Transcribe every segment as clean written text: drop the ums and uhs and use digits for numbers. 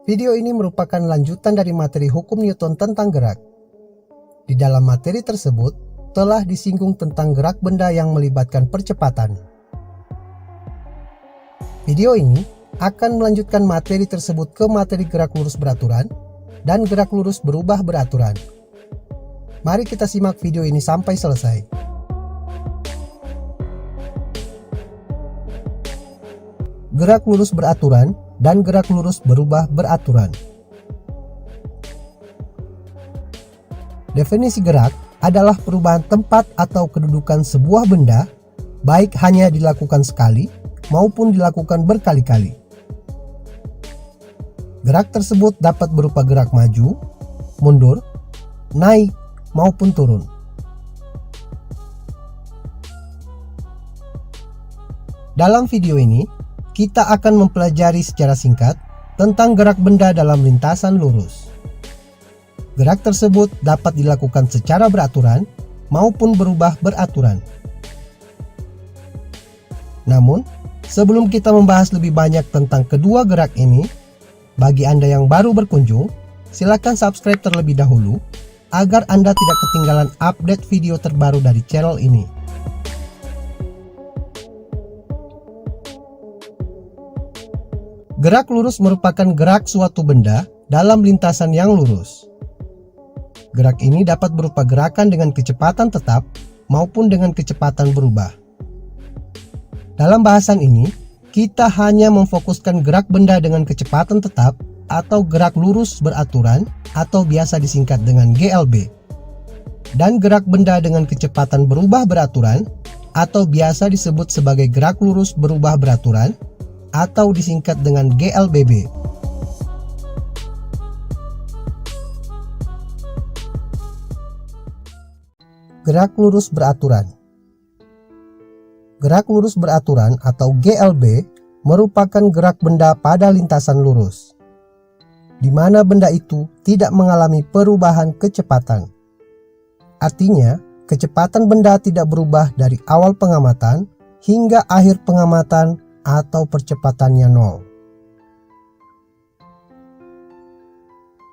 Video ini merupakan lanjutan dari materi hukum Newton tentang gerak. Di dalam materi tersebut, telah disinggung tentang gerak benda yang melibatkan percepatan. Video ini akan melanjutkan materi tersebut ke materi gerak lurus beraturan dan gerak lurus berubah beraturan. Mari kita simak video ini sampai selesai. Gerak lurus beraturan dan gerak lurus berubah beraturan. Definisi gerak adalah perubahan tempat atau kedudukan sebuah benda, baik hanya dilakukan sekali maupun dilakukan berkali-kali. Gerak tersebut dapat berupa gerak maju, mundur, naik, maupun turun. Dalam video ini, kita akan mempelajari secara singkat tentang gerak benda dalam lintasan lurus. Gerak tersebut dapat dilakukan secara beraturan maupun berubah beraturan. Namun, sebelum kita membahas lebih banyak tentang kedua gerak ini, bagi Anda yang baru berkunjung, silakan subscribe terlebih dahulu agar Anda tidak ketinggalan update video terbaru dari channel ini. Gerak lurus merupakan gerak suatu benda dalam lintasan yang lurus. Gerak ini dapat berupa gerakan dengan kecepatan tetap maupun dengan kecepatan berubah. Dalam bahasan ini, kita hanya memfokuskan gerak benda dengan kecepatan tetap atau gerak lurus beraturan atau biasa disingkat dengan GLB. Dan gerak benda dengan kecepatan berubah beraturan atau biasa disebut sebagai gerak lurus berubah beraturan atau disingkat dengan GLBB. Gerak lurus beraturan. Gerak lurus beraturan atau GLB merupakan gerak benda pada lintasan lurus, di mana benda itu tidak mengalami perubahan kecepatan. Artinya, kecepatan benda tidak berubah dari awal pengamatan hingga akhir pengamatan atau percepatannya nol.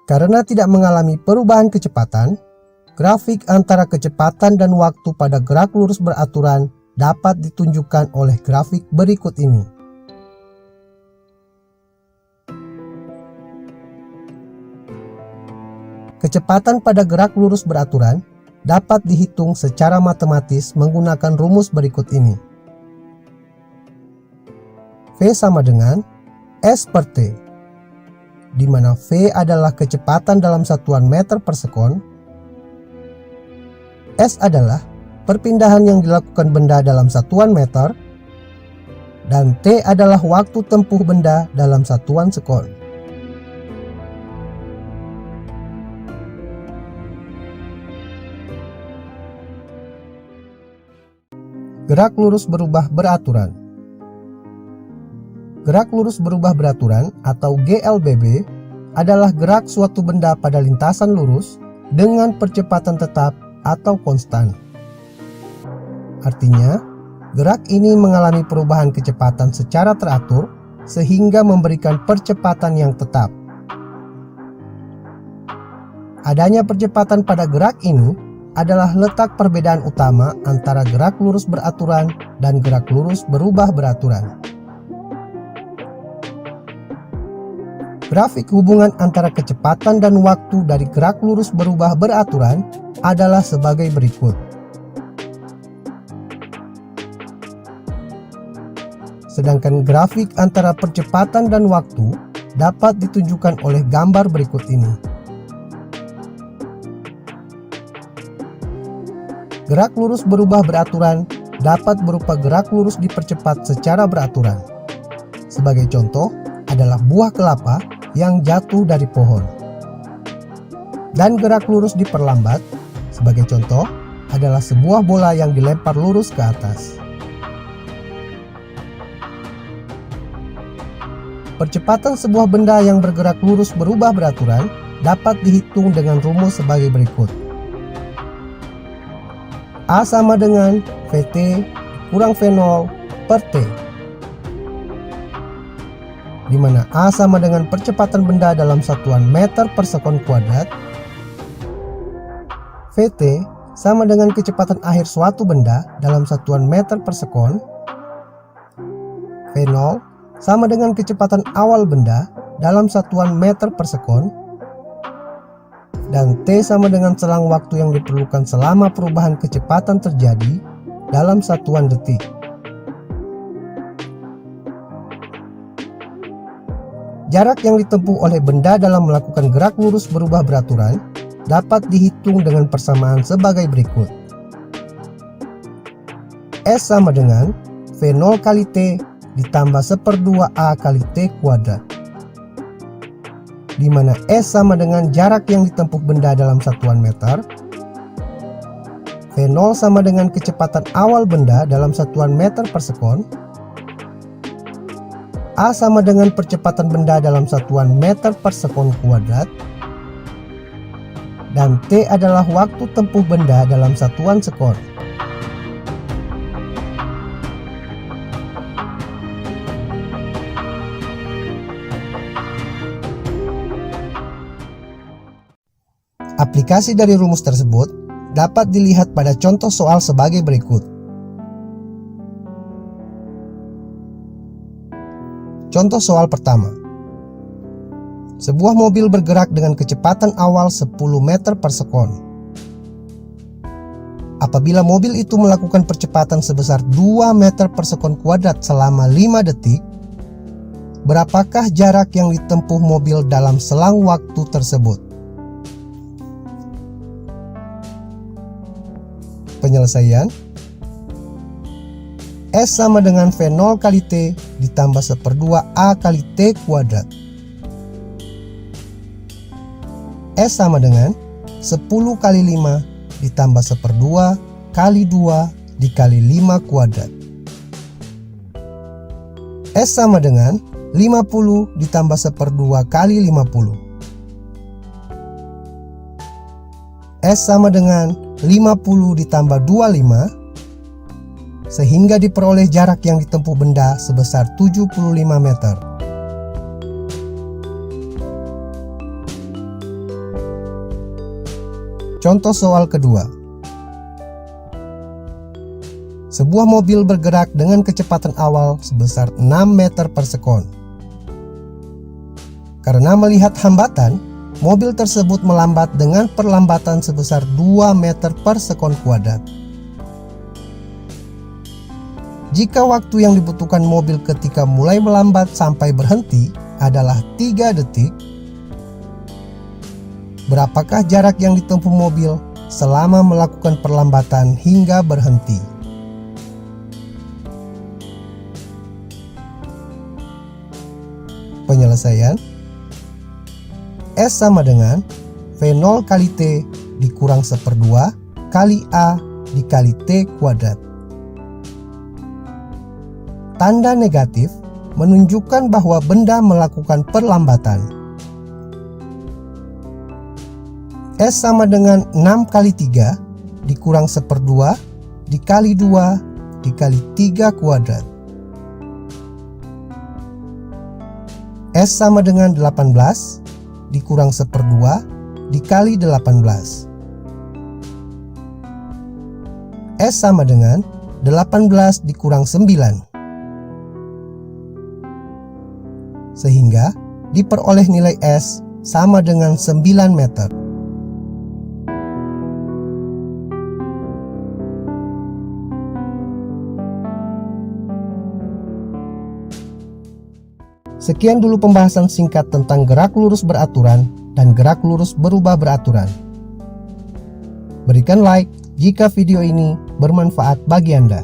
Karena tidak mengalami perubahan kecepatan, grafik antara kecepatan dan waktu pada gerak lurus beraturan dapat ditunjukkan oleh grafik berikut ini. Kecepatan pada gerak lurus beraturan dapat dihitung secara matematis menggunakan rumus berikut ini. V sama dengan S per T, di mana V adalah kecepatan dalam satuan meter per sekon, S adalah perpindahan yang dilakukan benda dalam satuan meter, dan T adalah waktu tempuh benda dalam satuan sekon. Gerak lurus berubah beraturan. Gerak lurus berubah beraturan atau GLBB adalah gerak suatu benda pada lintasan lurus dengan percepatan tetap atau konstan. Artinya, gerak ini mengalami perubahan kecepatan secara teratur sehingga memberikan percepatan yang tetap. Adanya percepatan pada gerak ini adalah letak perbedaan utama antara gerak lurus beraturan dan gerak lurus berubah beraturan. Grafik hubungan antara kecepatan dan waktu dari gerak lurus berubah beraturan adalah sebagai berikut. Sedangkan grafik antara percepatan dan waktu dapat ditunjukkan oleh gambar berikut ini. Gerak lurus berubah beraturan dapat berupa gerak lurus dipercepat secara beraturan. Sebagai contoh adalah buah kelapa yang jatuh dari pohon. Dan gerak lurus diperlambat, sebagai contoh, adalah sebuah bola yang dilempar lurus ke atas. Percepatan sebuah benda yang bergerak lurus berubah beraturan dapat dihitung dengan rumus sebagai berikut. A sama dengan VT kurang V0 per T. di mana A sama dengan percepatan benda dalam satuan meter per sekon kuadrat, Vt sama dengan kecepatan akhir suatu benda dalam satuan meter per sekon, V0 sama dengan kecepatan awal benda dalam satuan meter per sekon, dan T sama dengan selang waktu yang diperlukan selama perubahan kecepatan terjadi dalam satuan detik. Jarak yang ditempuh oleh benda dalam melakukan gerak lurus berubah beraturan dapat dihitung dengan persamaan sebagai berikut. S sama dengan V0 kali T ditambah 1/2 A kali T kuadrat, di mana S sama dengan jarak yang ditempuh benda dalam satuan meter, V0 sama dengan kecepatan awal benda dalam satuan meter per sekon, A sama dengan percepatan benda dalam satuan meter per sekon kuadrat, dan T adalah waktu tempuh benda dalam satuan sekon. Aplikasi dari rumus tersebut dapat dilihat pada contoh soal sebagai berikut. Contoh soal pertama. Sebuah mobil bergerak dengan kecepatan awal 10 meter per sekon. Apabila mobil itu melakukan percepatan sebesar 2 meter per sekon kuadrat selama 5 detik, berapakah jarak yang ditempuh mobil dalam selang waktu tersebut? Penyelesaian. S sama dengan V0 kali T ditambah 1/2 A kali T kuadrat. S sama dengan 10 kali 5 ditambah 1/2 kali 2 dikali 5 kuadrat. S sama dengan 50 ditambah 1/2 kali 50. S sama dengan 50 ditambah 25, sehingga diperoleh jarak yang ditempuh benda sebesar 75 meter. Contoh soal kedua. Sebuah mobil bergerak dengan kecepatan awal sebesar 6 meter per sekon. Karena melihat hambatan, mobil tersebut melambat dengan perlambatan sebesar 2 meter per sekon kuadrat. Jika waktu yang dibutuhkan mobil ketika mulai melambat sampai berhenti adalah 3 detik, berapakah jarak yang ditempuh mobil selama melakukan perlambatan hingga berhenti? Penyelesaian. S sama dengan V0 kali T dikurang 1/2 kali A dikali T kuadrat. Tanda negatif menunjukkan bahwa benda melakukan perlambatan. S sama dengan 6 kali 3 dikurang 1/2 dikali 2 dikali 3 kuadrat. S sama dengan 18 dikurang 1/2 dikali 18. S sama dengan 18 dikurang 9. Sehingga diperoleh nilai S sama dengan 9 meter. Sekian dulu pembahasan singkat tentang gerak lurus beraturan dan gerak lurus berubah beraturan. Berikan like jika video ini bermanfaat bagi Anda.